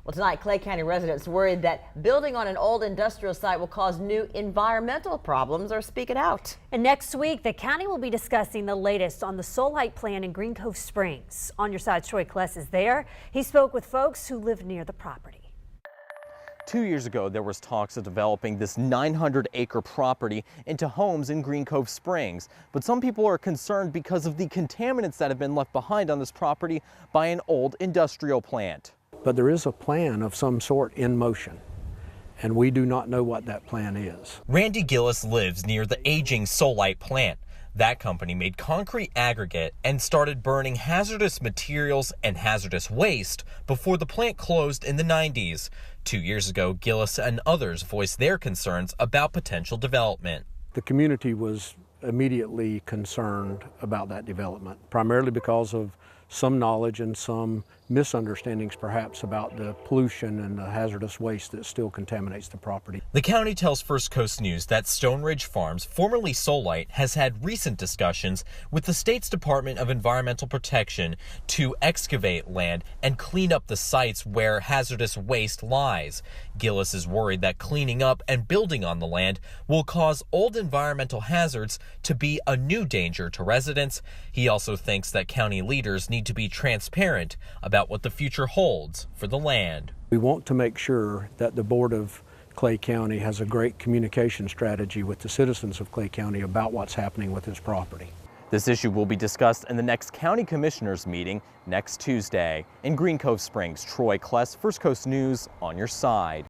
Well, tonight, Clay County residents worried that building on an old industrial site will cause new environmental problems are speaking out. And next week, the county will be discussing the latest on the Solite plan in Green Cove Springs. On Your Side's Troy Kless is there. He spoke with folks who live near the property. 2 years ago, there was talks of developing this 900-acre property into homes in Green Cove Springs. But some people are concerned because of the contaminants that have been left behind on this property by an old industrial plant. But there is a plan of some sort in motion, and we do not know what that plan is. Randy Gillis lives near the aging Solite plant. That company made concrete aggregate and started burning hazardous materials and hazardous waste before the plant closed in the 90s. 2 years ago, Gillis and others voiced their concerns about potential development. The community was immediately concerned about that development, primarily because of some knowledge and some misunderstandings perhaps about the pollution and the hazardous waste that still contaminates the property. The county tells First Coast News that Stone Ridge Farms, formerly Solite, has had recent discussions with the state's Department of Environmental Protection to excavate land and clean up the sites where hazardous waste lies. Gillis is worried that cleaning up and building on the land will cause old environmental hazards to be a new danger to residents. He also thinks that county leaders need to be transparent about what the future holds for the land. We want to make sure that the Board of Clay County has a great communication strategy with the citizens of Clay County about what's happening with this property. This issue will be discussed in the next County Commissioners meeting next Tuesday. In Green Cove Springs, Troy Kless, First Coast News, on your side.